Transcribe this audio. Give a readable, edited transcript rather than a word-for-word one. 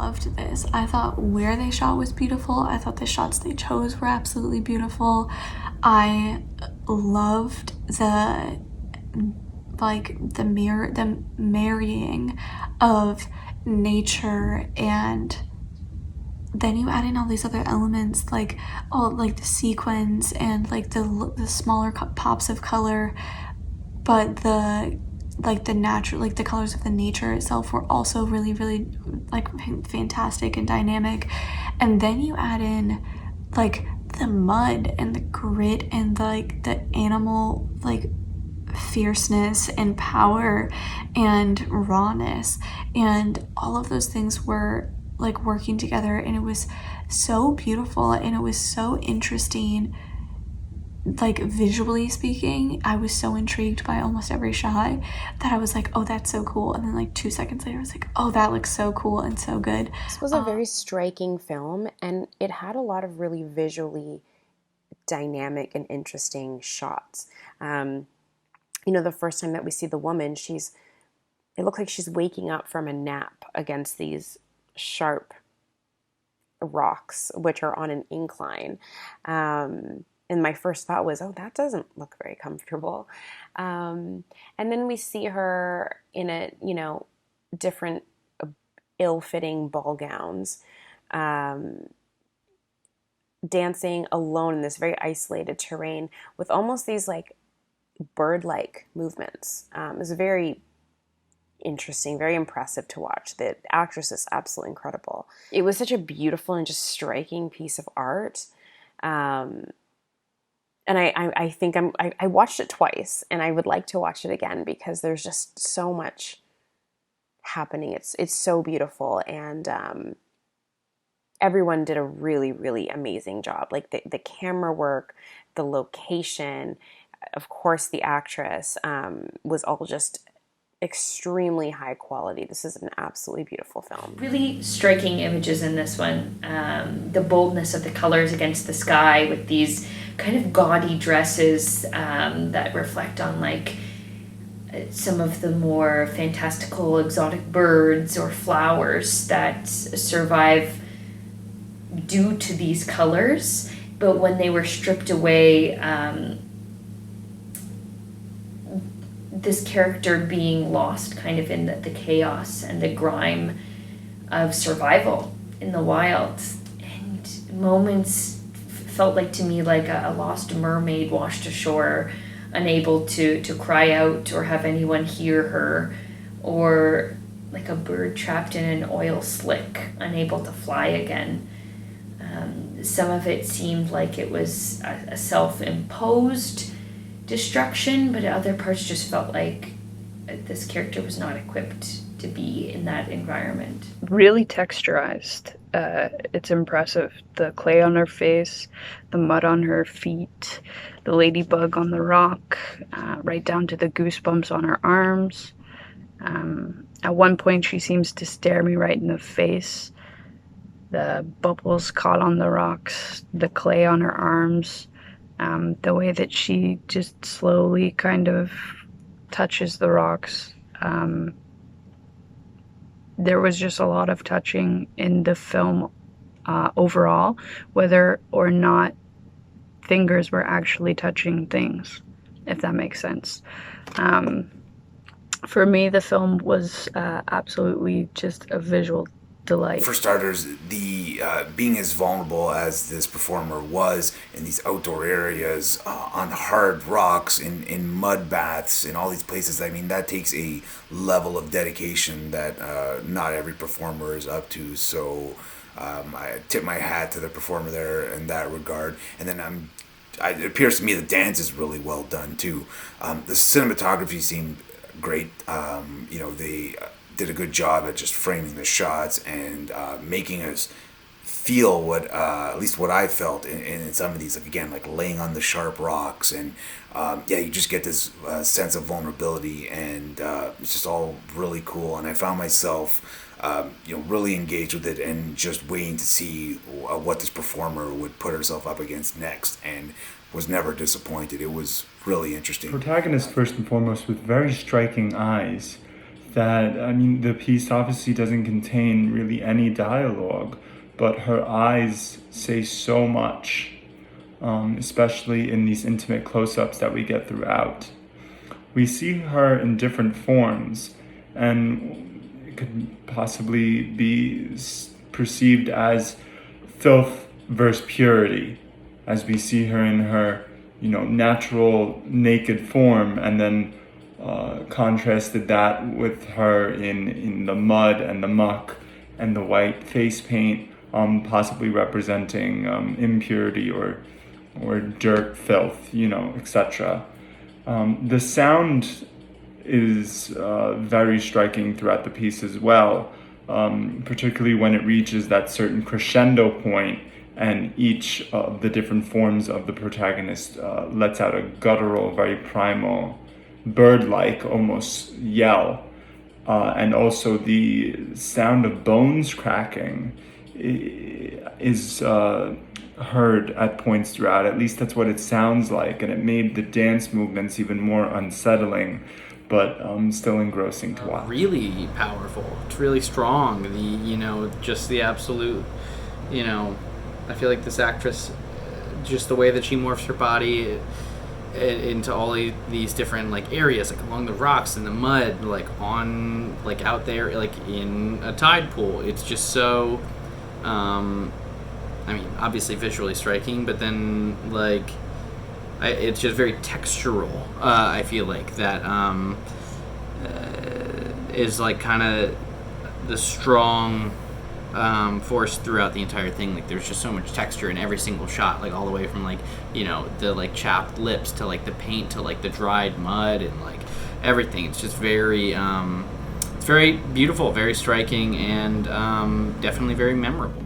loved this. I thought where they shot was beautiful. I thought the shots they chose were absolutely beautiful. I loved the marrying of nature, and then you add in all these other elements like the sequins and like the smaller pops of color, but the natural, like the colors of the nature itself were also really, really like fantastic and dynamic. And then you add in like the mud and the grit and the animal like fierceness and power and rawness, and all of those things were like working together, and it was so beautiful and it was so interesting. Like visually speaking, I was so intrigued by almost every shot that I was like, oh, that's so cool. And then like 2 seconds later, I was like, oh, that looks so cool and so good. This was a very striking film, and it had a lot of really visually dynamic and interesting shots. The first time that we see the woman, it looked like she's waking up from a nap against these sharp rocks, which are on an incline. And my first thought was, oh, that doesn't look very comfortable. And then we see her in different ill-fitting ball gowns, dancing alone in this very isolated terrain with almost these like bird-like movements. It was very interesting, very impressive to watch. The actress is absolutely incredible. It was such a beautiful and just striking piece of art. And I think I watched it twice, and I would like to watch it again because there's just so much happening. It's so beautiful, and everyone did a really, really amazing job. Like the camera work, the location, of course, the actress was all just extremely high quality. This is an absolutely beautiful film. Really striking images in this one. The boldness of the colors against the sky with these kind of gaudy dresses that reflect on like some of the more fantastical exotic birds or flowers that survive due to these colors. But when they were stripped away, this character being lost kind of in the chaos and the grime of survival in the wild. And moments felt like to me like a lost mermaid washed ashore, unable to cry out or have anyone hear her, or like a bird trapped in an oil slick, unable to fly again. Some of it seemed like it was a self-imposed destruction, but other parts just felt like this character was not equipped to be in that environment. Really texturized. It's impressive. The clay on her face, the mud on her feet, the ladybug on the rock, right down to the goosebumps on her arms. At one point she seems to stare me right in the face. The bubbles caught on the rocks, the clay on her arms, the way that she just slowly kind of touches the rocks. There was just a lot of touching in the film overall, whether or not fingers were actually touching things, if that makes sense. For me, the film was absolutely just a visual delight. For starters, the being as vulnerable as this performer was in these outdoor areas, on hard rocks, in mud baths, in all these places, I mean, that takes a level of dedication that not every performer is up to. So I tip my hat to the performer there in that regard. And then it appears to me the dance is really well done too. The cinematography seemed great. They did a good job at just framing the shots and making us feel what, at least what I felt in some of these, like again, like laying on the sharp rocks, and you just get this sense of vulnerability, and it's just all really cool. And I found myself, really engaged with it and just waiting to see what this performer would put herself up against next, and was never disappointed. It was really interesting. Protagonist, first and foremost, with very striking eyes, that, I mean, the piece obviously doesn't contain really any dialogue, but her eyes say so much, especially in these intimate close-ups that we get throughout. We see her in different forms, and it could possibly be perceived as filth versus purity, as we see her in her, natural naked form, and then contrasted that with her in the mud and the muck and the white face paint, possibly representing impurity or dirt, filth, etc. The sound is very striking throughout the piece as well, particularly when it reaches that certain crescendo point and each of the different forms of the protagonist lets out a guttural, very primal, bird-like almost yell. And also the sound of bones cracking is heard at points throughout. At least that's what it sounds like, and it made the dance movements even more unsettling, but still engrossing to watch. Really powerful. It's really strong. Just the absolute, I feel like this actress, just the way that she morphs her body into all these different areas, along the rocks and the mud, on out there, in a tide pool. It's just so, obviously visually striking, but then it's just very textural. I feel like that is kind of the strong force throughout the entire thing. There's just so much texture in every single shot, all the way from the chapped lips to the paint to the dried mud and everything. It's just very it's very beautiful, very striking, and definitely very memorable.